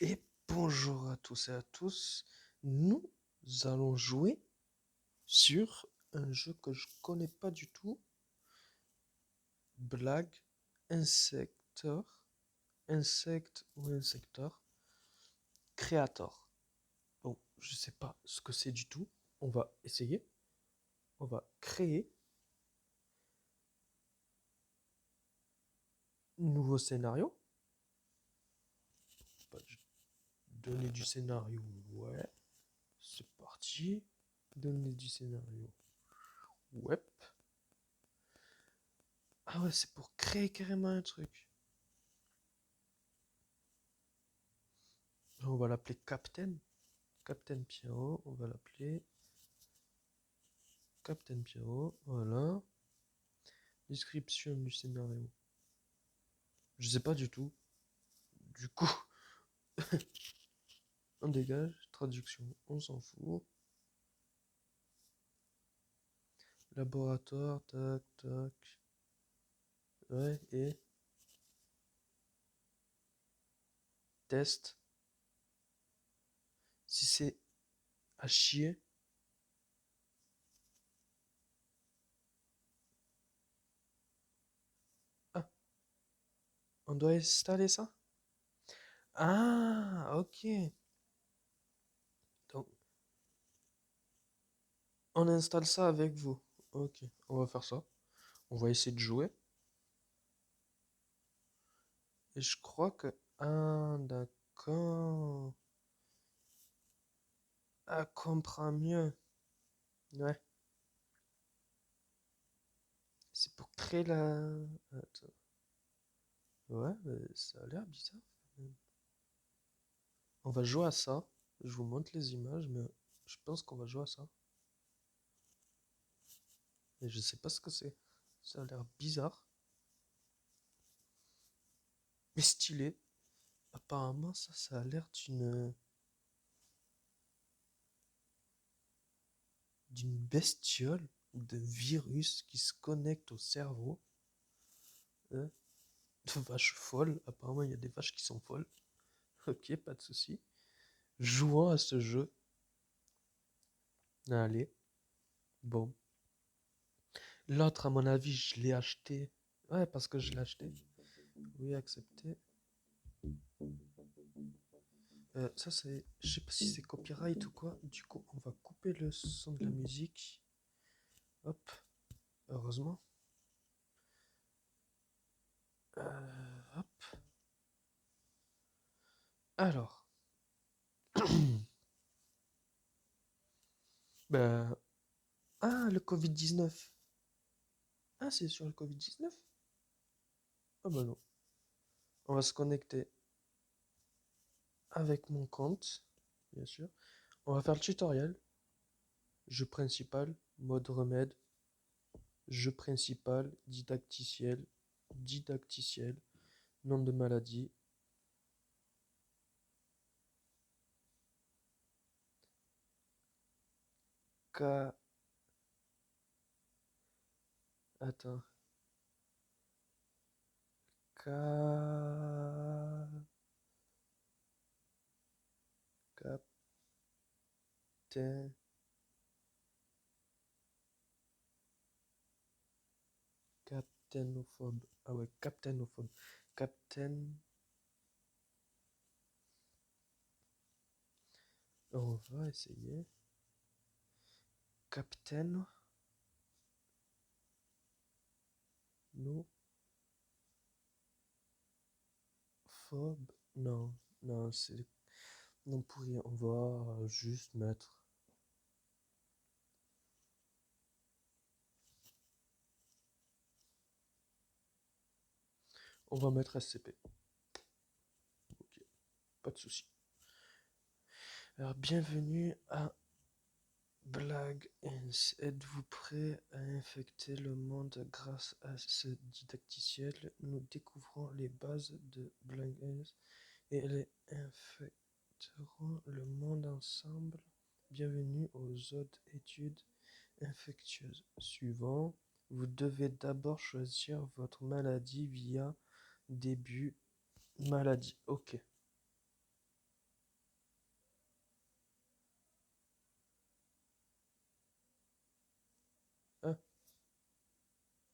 Et bonjour à tous et à tous. Nous allons jouer sur un jeu que je connais pas du tout. Blague, insecteur, insecte ou insecteur, créateur. Bon, je sais pas ce que c'est du tout. On va essayer. On va créer un nouveau scénario. Bah, donner du scénario. Ouais, c'est parti. Donner du scénario. Ouais. Ah ouais, c'est pour créer carrément un truc. On va l'appeler Captain. Captain Pierrot, on va l'appeler Captain Pierrot. Voilà. Description du scénario. Je sais pas du tout. Du coup, on dégage. Traduction, on s'en fout. Laboratoire, tac, tac. Ouais, et test. Si c'est à chier. Ah, on doit installer ça? Ah, ok. Donc, on installe ça avec vous. Ok, on va faire ça. On va essayer de jouer. Et je crois que... Ah, d'accord. Ah, comprend mieux. Ouais. C'est pour créer la... Attends. Ouais, mais ça a l'air bizarre. On va jouer à ça. Je vous montre les images, mais je pense qu'on va jouer à ça. Et je sais pas ce que c'est. Ça a l'air bizarre, mais stylé. Apparemment, ça a l'air d'une bestiole ou d'un virus qui se connecte au cerveau. Hein, de vaches folles. Apparemment, il y a des vaches qui sont folles. Ok, pas de souci. Jouons à ce jeu. Allez, bon. L'autre, à mon avis, je l'ai acheté. Ouais, parce que je l'ai acheté. Oui, accepté. Ça, c'est. Je sais pas si c'est copyright ou quoi. Du coup, on va couper le son de la musique. Hop, heureusement. Hop. Alors. Ben. Ah, le Covid-19. Ah, c'est sur le Covid-19? Ah, bah non. On va se connecter avec mon compte, bien sûr. On va faire le tutoriel. Jeu principal, mode remède. Jeu principal, didacticiel. Didacticiel. Nom de maladie. K. Attends. K. Captain. Captainophobe. Ah ouais, captainophobe. Captain. On va essayer. Captain. No. Phobe. Non. Non, c'est. Non, pour rien. On va juste mettre. On va mettre SCP. Ok. Pas de souci. Alors, bienvenue à Blague Ins. Êtes-vous prêt à infecter le monde grâce à ce didacticiel? Nous découvrons les bases de Blague Ins et les infecterons le monde ensemble. Bienvenue aux autres études infectieuses. Suivant, vous devez d'abord choisir votre maladie via début maladie. Ok.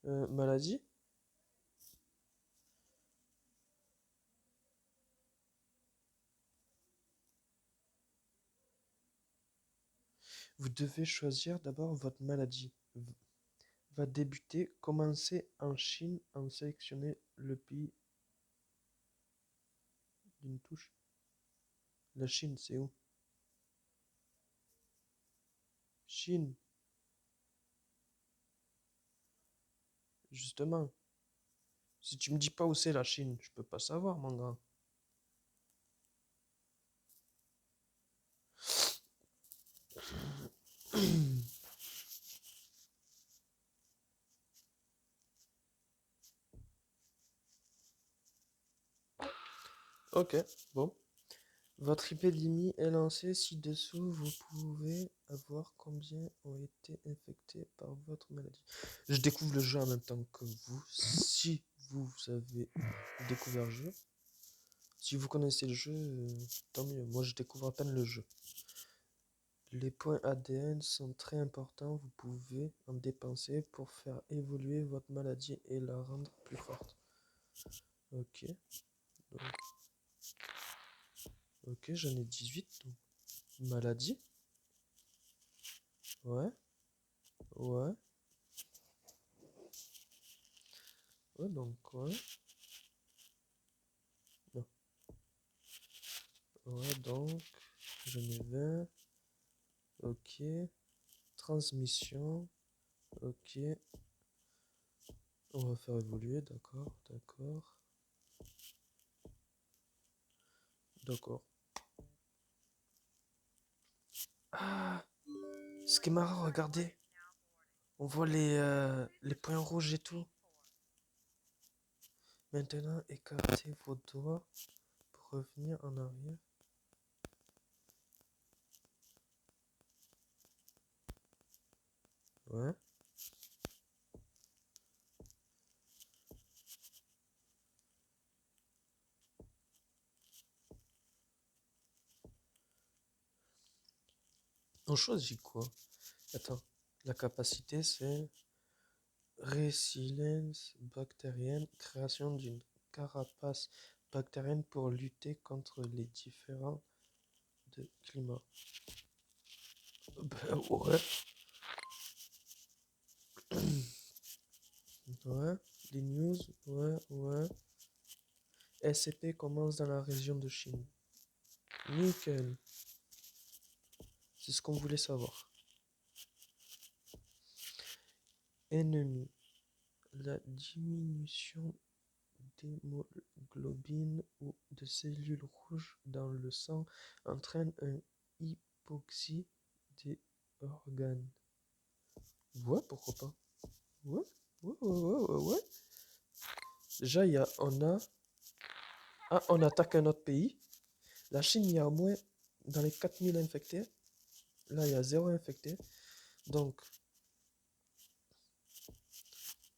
Maladie? Vous devez choisir d'abord votre maladie. Va débuter. Commencez en Chine en sélectionnez le pays d'une touche. La Chine, c'est où? Chine, justement. Si tu me dis pas où c'est la Chine, je peux pas savoir, mon gars. Ok, bon. Votre épidémie est lancée ci-dessous. Vous pouvez avoir combien ont été infectés par votre maladie. Je découvre le jeu en même temps que vous. Si vous avez découvert le jeu, si vous connaissez le jeu, tant mieux. Moi, je découvre à peine le jeu. Les points ADN sont très importants. Vous pouvez en dépenser pour faire évoluer votre maladie et la rendre plus forte. Ok. Donc, ok, j'en ai 18. Donc. Maladie. Ouais. Ouais. Ouais, donc, ouais. Non. Ouais, donc, j'en ai 20. Ok. Transmission. Ok. On va faire évoluer, d'accord, d'accord. D'accord. Ah, ce qui est marrant, regardez. On voit les points rouges et tout. Maintenant, écartez vos doigts pour revenir en arrière. Ouais. On choisit quoi? Attends. La capacité, c'est résilience bactérienne, création d'une carapace bactérienne pour lutter contre les différents de climat. Ben ouais. Ouais. Les news, ouais, ouais. SCP commence dans la région de Chine. Nickel. C'est ce qu'on voulait savoir. Ennemi. La diminution d'hémoglobine ou de cellules rouges dans le sang entraîne une hypoxie des organes. Ouais, pourquoi pas. Ouais, ouais. Déjà, on attaque un autre pays. La Chine, il y a au moins, dans les 4000 infectés, là, il y a 0 infecté. Donc,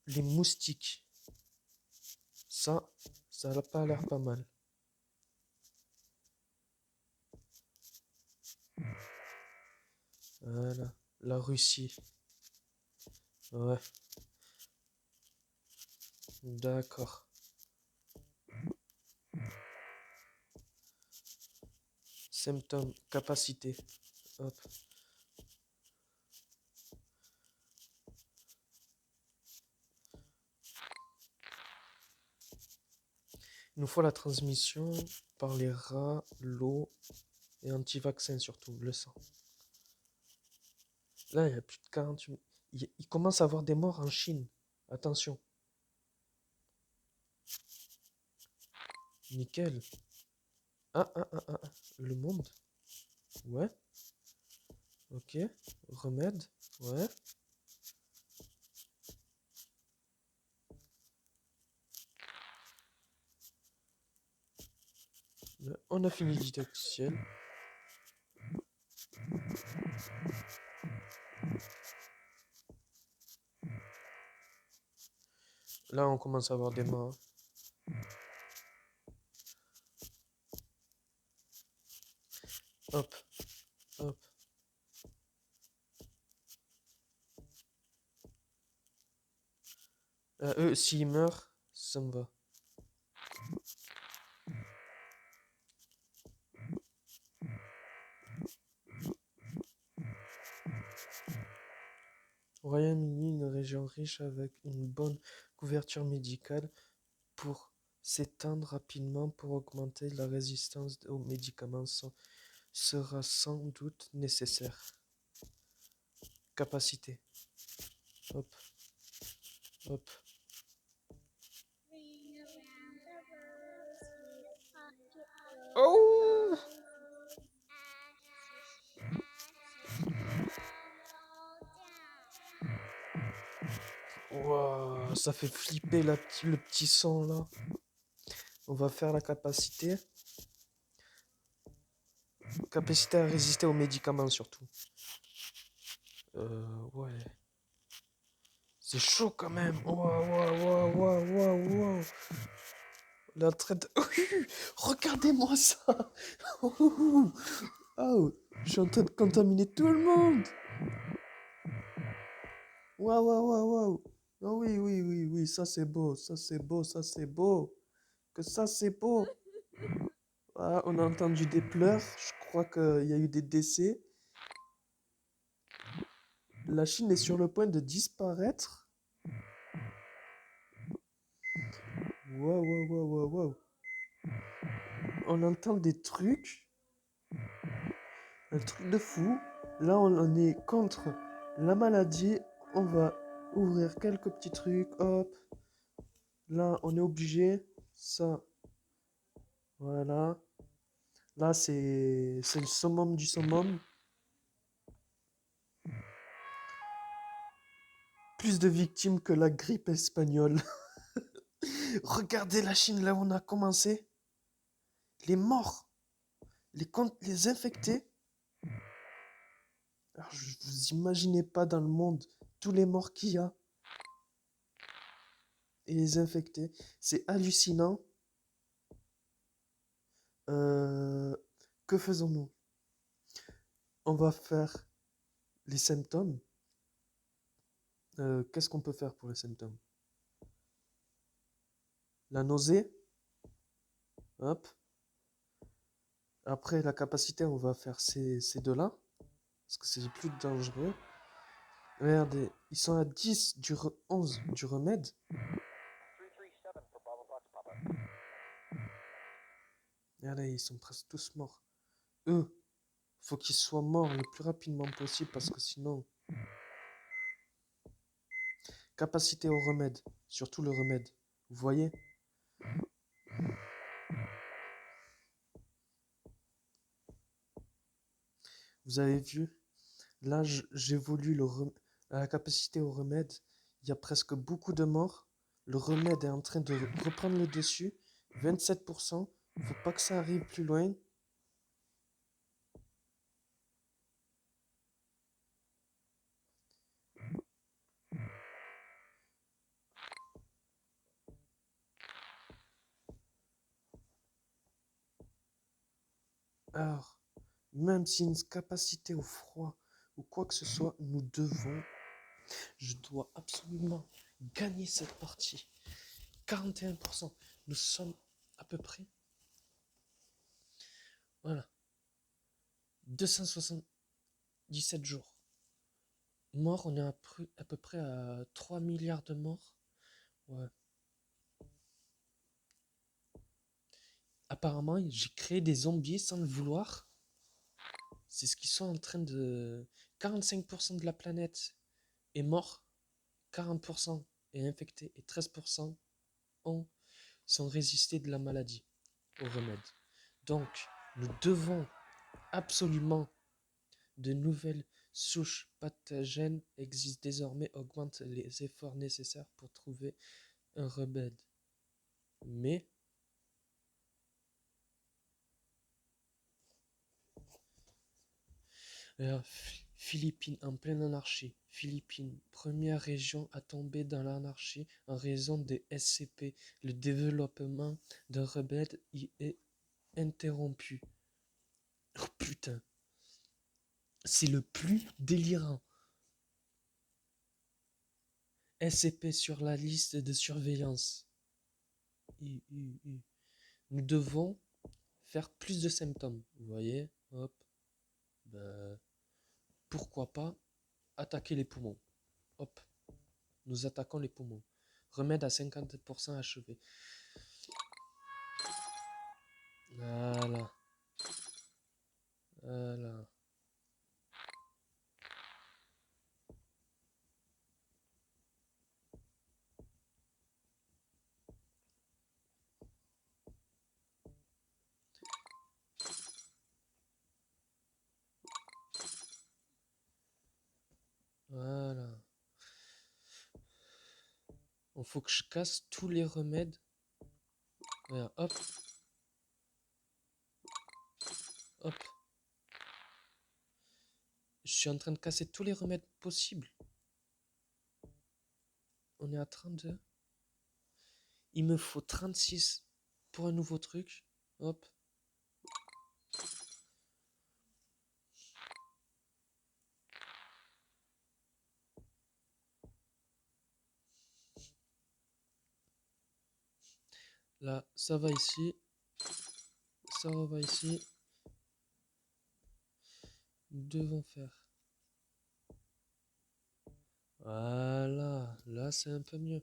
les moustiques, ça n'a pas l'air pas mal. Voilà, la Russie. Ouais, d'accord. Symptômes, capacité. Hop. Il nous faut la transmission par les rats, l'eau et anti-vaccin surtout, le sang. Là, il y a plus de 48. Il commence à avoir des morts en Chine. Attention. Nickel. Ah. Le monde. Ouais. Ok. Remède. Ouais. On a fini didacticiel. Là, on commence à avoir des morts. Hop. Hop. Eux, s'ils meurent, ça me va. Au Royaume-Uni, une région riche avec une bonne couverture médicale pour s'étendre rapidement pour augmenter la résistance aux médicaments sera sans doute nécessaire. Capacité. Hop, hop. Oh! Wow, ça fait flipper le petit son là. On va faire la capacité. Capacité à résister aux médicaments surtout. Ouais. C'est chaud quand même. Wow. La traite. Regardez-moi ça. Oh, je suis en train de contaminer tout le monde. Waouh. Oh oui, ça c'est beau, ça c'est beau. Que ça c'est beau. Ah, on a entendu des pleurs. Je crois qu'il y a eu des décès. La Chine est sur le point de disparaître. Waouh. On entend des trucs. Un truc de fou. Là, on est contre la maladie. On va ouvrir quelques petits trucs. Hop. Là, on est obligé. Ça. Voilà. Là, c'est le summum du summum. Plus de victimes que la grippe espagnole. Regardez la Chine, là où on a commencé. Les morts. Les infectés. Alors, vous imaginez pas dans le monde tous les morts qu'il y a. Et les infectés. C'est hallucinant. Que faisons-nous? On va faire les symptômes. Qu'est-ce qu'on peut faire pour les symptômes? La nausée. Hop. Après, la capacité, on va faire ces deux-là. Parce que c'est plus dangereux. Regardez, ils sont à 10 11 du remède. Regardez, ils sont presque tous morts. Eux, faut qu'ils soient morts le plus rapidement possible parce que sinon... Capacité au remède. Surtout le remède. Vous voyez? Vous avez vu? Là, j'évolue à la capacité au remède. Il y a presque beaucoup de morts. Le remède est en train de reprendre le dessus. 27%. Faut pas que ça arrive plus loin. Alors, même si une capacité au froid ou quoi que ce soit, je dois absolument gagner cette partie. 41%. Nous sommes à peu près, voilà, 277 jours. Morts, on est à peu près à 3 milliards de morts. Ouais. Apparemment, j'ai créé des zombies sans le vouloir. C'est ce qu'ils sont en train de... 45% de la planète est mort, 40% est infecté et 13% sont résistés de la maladie au remède. Donc, nous devons absolument de nouvelles souches pathogènes existent désormais, augmentent les efforts nécessaires pour trouver un remède. Mais Philippines en pleine anarchie. Philippines, première région à tomber dans l'anarchie en raison des SCP. Le développement d'un remède y est interrompu. Oh putain, c'est le plus délirant. SCP sur la liste de surveillance. Nous devons faire plus de symptômes. Vous voyez, hop. Ben, pourquoi pas attaquer les poumons. Hop. Nous attaquons les poumons. Remède à 50% achevé. Voilà. Voilà. Voilà. Il faut que je casse tous les remèdes. Voilà, hop. Hop. Je suis en train de casser tous les remèdes possibles. On est à 32. Il me faut 36 pour un nouveau truc. Hop. Là, ça va ici. Ça va ici. Nous devons faire. Voilà. Là, c'est un peu mieux.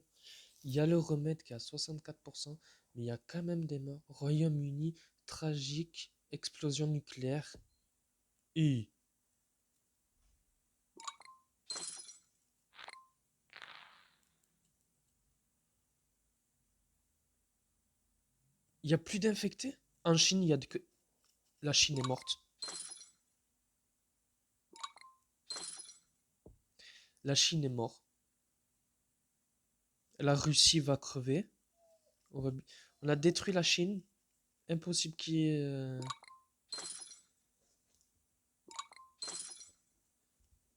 Il y a le remède qui est à 64%, mais il y a quand même des morts. Royaume-Uni, tragique, explosion nucléaire. Et il n'y a plus d'infectés. En Chine, il y a que... La Chine est morte. La Chine est morte. La Russie va crever. On a détruit la Chine. Impossible qu'il y ait...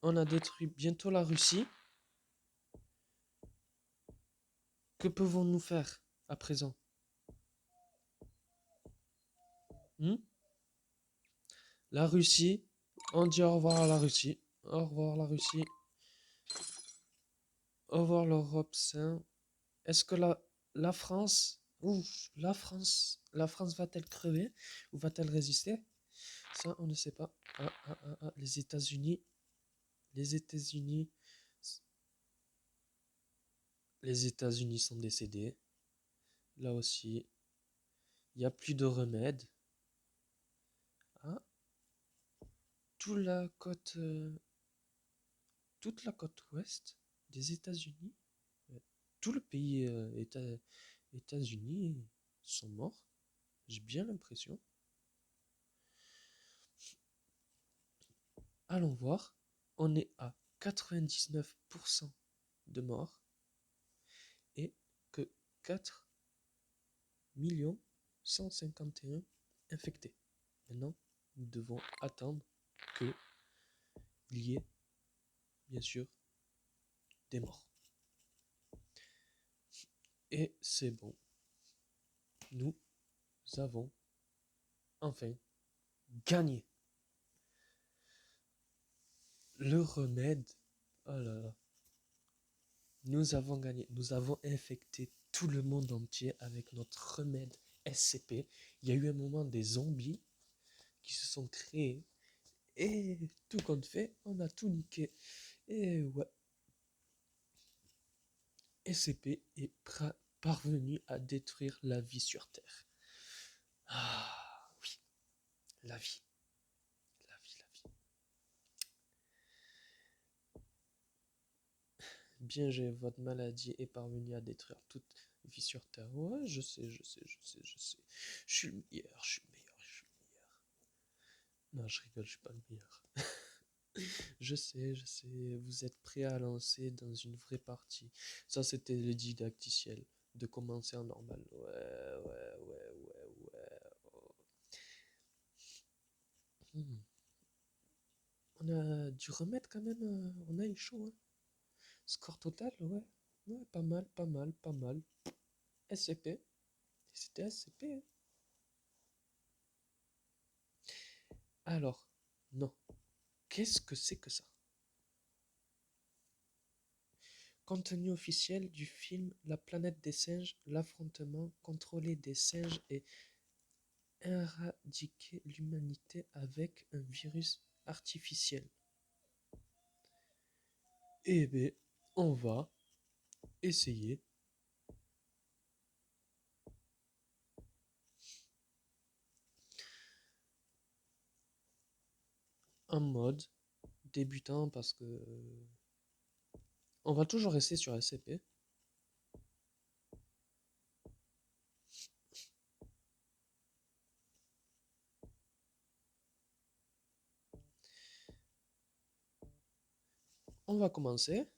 On a détruit bientôt la Russie. Que pouvons-nous faire à présent? La Russie. On dit au revoir à la Russie. Au revoir la Russie. Au revoir l'Europe. Est-ce que la France... Ouf, la France va-t-elle crever ou va-t-elle résister? Ça, on ne sait pas. Les États-Unis. Les États-Unis. Les États-Unis sont décédés. Là aussi. Il n'y a plus de remède. Ah. Toute la côte ouest des États-Unis. Tout le pays États-Unis sont morts. J'ai bien l'impression. Allons voir. On est à 99% de morts et que 4 151 000 infectés. Maintenant, nous devons attendre qu'il y ait, bien sûr, des morts. Et c'est bon. Nous avons enfin gagné. Le remède. Oh là là. Nous avons gagné. Nous avons infecté tout le monde entier avec notre remède SCP. Il y a eu un moment des zombies qui se sont créés. Et tout compte fait, on a tout niqué. Et ouais. SCP est parvenu à détruire la vie sur Terre. Ah oui. La vie. La vie, la vie. Bien, votre maladie est parvenue à détruire toute vie sur Terre. Ouais, je sais. Je suis le meilleur, je suis le meilleur, je suis le meilleur. Non, je rigole, je suis pas le meilleur. Je sais, vous êtes prêts à lancer dans une vraie partie. Ça, c'était le didacticiel, de commencer en normal. Ouais. Oh. On a dû remettre quand même, on a eu chaud, hein. Score total, ouais. Ouais, pas mal. SCP. C'était SCP, hein. Alors, non. Qu'est-ce que c'est que ça? Contenu officiel du film La planète des singes, l'affrontement, contrôler des singes et éradiquer l'humanité avec un virus artificiel. Eh ben, on va essayer un mode débutant parce que on va toujours rester sur SCP. On va commencer.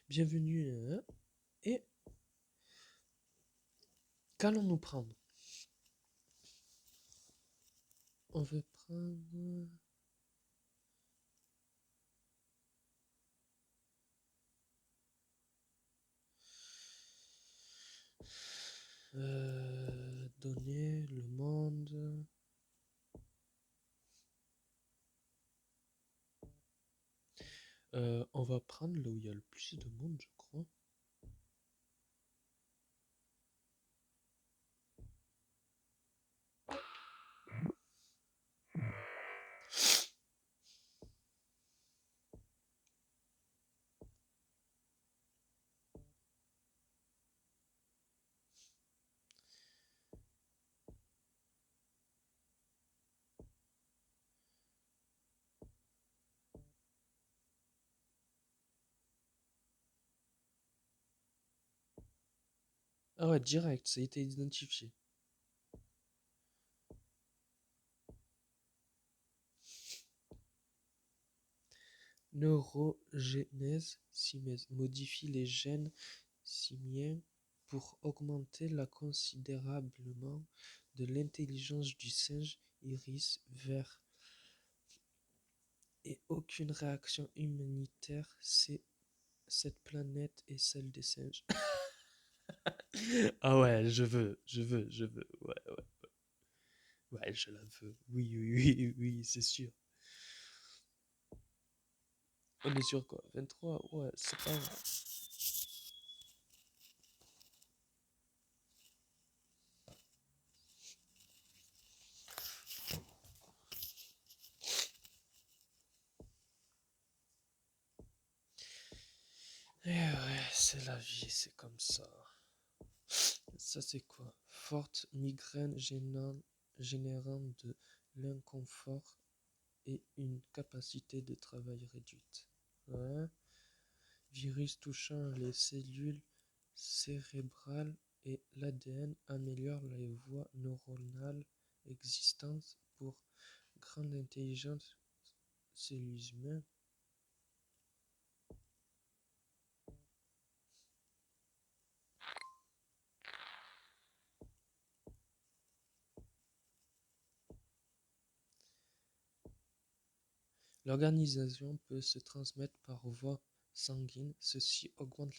Bienvenue. Et qu'allons-nous prendre? On veut prendre... donner le monde... on va prendre là où il y a le plus de monde, je crois. Ah ouais, direct, ça a été identifié. Neurogénèse simienne modifie les gènes simiens pour augmenter considérablement de l'intelligence du singe iris vert et aucune réaction immunitaire. Cette planète est celle des singes. Ah ouais, je veux. Ouais, ouais, ouais, je la veux. Oui, oui, oui, oui, c'est sûr. On est sur quoi? 23? Ouais, c'est pas grave. Eh ouais, c'est la vie, c'est comme ça. Ça, c'est quoi? Forte migraine générant de l'inconfort et une capacité de travail réduite. Ouais. Virus touchant les cellules cérébrales et l'ADN améliore les voies neuronales existantes pour grande intelligence cellules humaines. L'organisation peut se transmettre par voie sanguine. Ceci augmente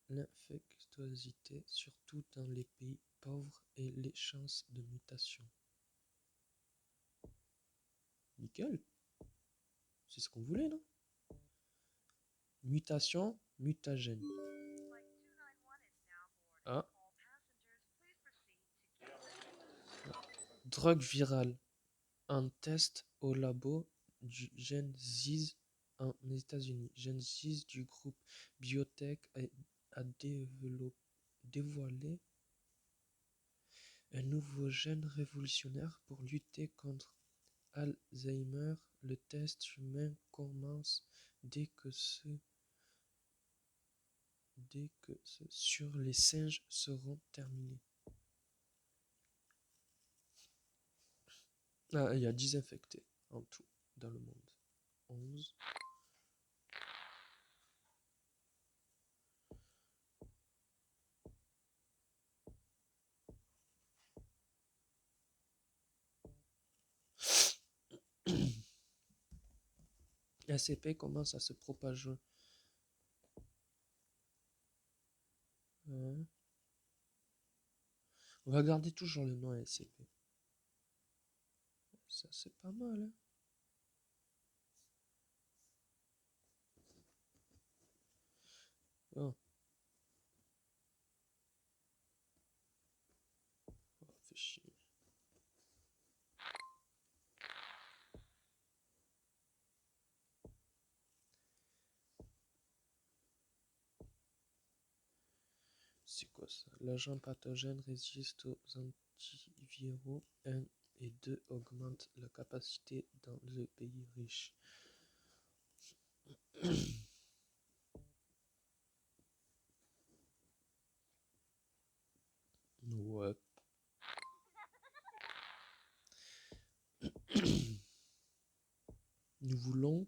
l'infectiosité, surtout dans les pays pauvres, et les chances de mutation. Nickel, c'est ce qu'on voulait, non? Mutation, mutagène. Ah, drogue virale. Un test au labo du GenZiz en États-Unis. GenZiz du groupe Biotech a dévoilé un nouveau gène révolutionnaire pour lutter contre Alzheimer. Le test humain commence dès que ceux sur les singes seront terminés. Ah, il y a 10 infectés en tout dans le monde. 11. SCP commence à se propager. Ouais. On va garder toujours le nom SCP. Ça, c'est pas mal, hein? Oh, fais chier. C'est quoi ça? L'agent pathogène résiste aux antiviraux 1 et 2 augmente la capacité dans le pays riche. Ouais. Nous voulons.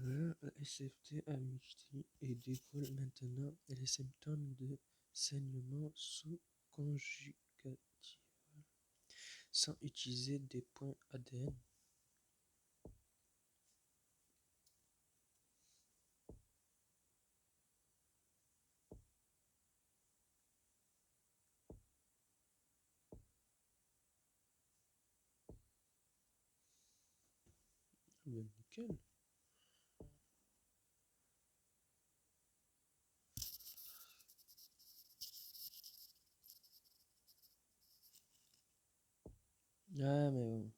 Le SFT a multi et dévoile maintenant les symptômes de saignement sous-conjugatif sans utiliser des points ADN. Ben, nickel. Ah, mais bon.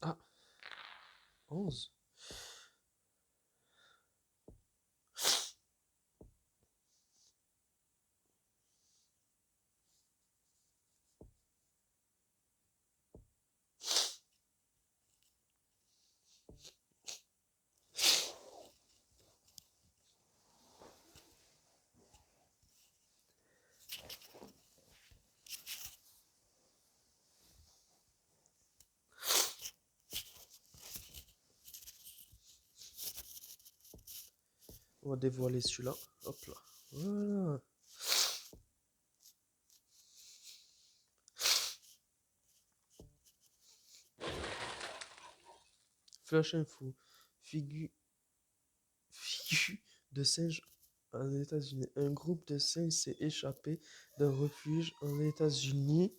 Ah, 11. On va dévoiler celui-là. Hop là. Voilà. Flash info. Figure de singe aux États-Unis. Un groupe de singes s'est échappé d'un refuge aux États-Unis.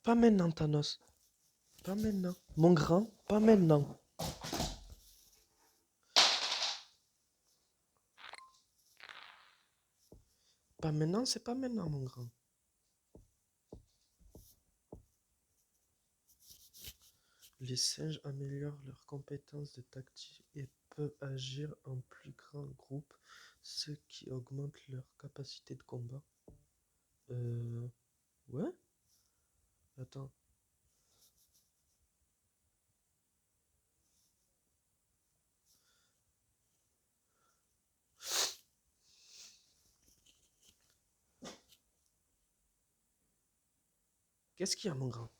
Pas maintenant, Thanos. Pas maintenant. Mon grand, pas maintenant. Pas maintenant, c'est pas maintenant, mon grand. Les singes améliorent leurs compétences de tactique et peuvent agir en plus grand groupe, ce qui augmente leur capacité de combat. Ouais? Attends. Qu'est-ce qu'il y a, mon grand?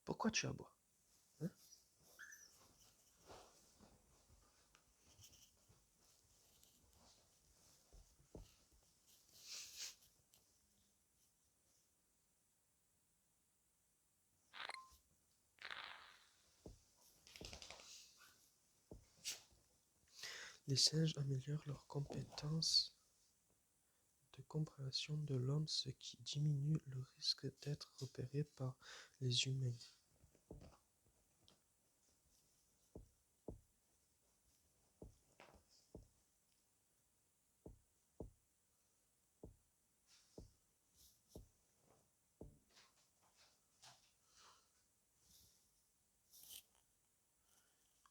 Pourquoi tu aboies? Hein? Les singes améliorent leurs compétences de compréhension de l'homme, ce qui diminue le risque d'être repéré par les humains.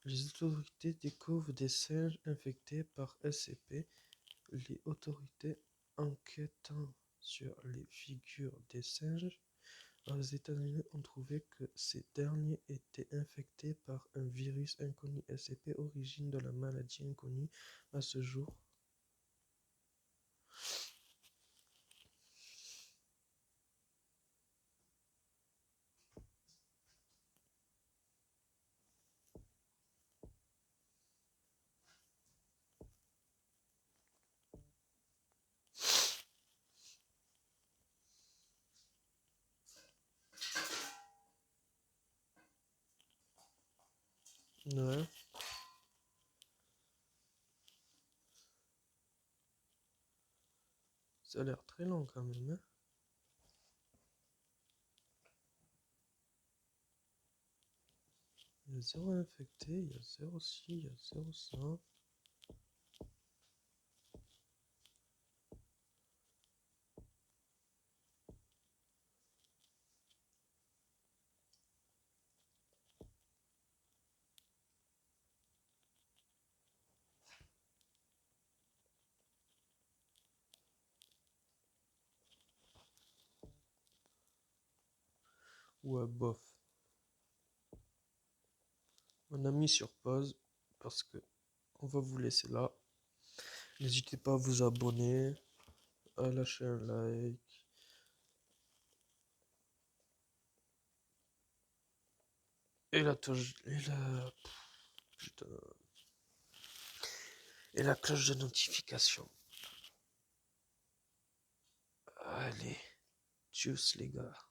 Les autorités découvrent des singes infectés par SCP. Les autorités enquêtant sur les figures des singes aux États-Unis ont trouvé que ces derniers étaient infectés par un virus inconnu. SCP, origine de la maladie inconnue à ce jour. Ouais. Ça a l'air très long quand même, hein. Il y a zéro infecté, il y a zéro ci, il y a zéro ça. Ouais, bof. On a mis sur pause parce que on va vous laisser là. N'hésitez pas à vous abonner, à lâcher un like. Et la touche. Putain. Et la cloche de notification. Allez, tchuss les gars.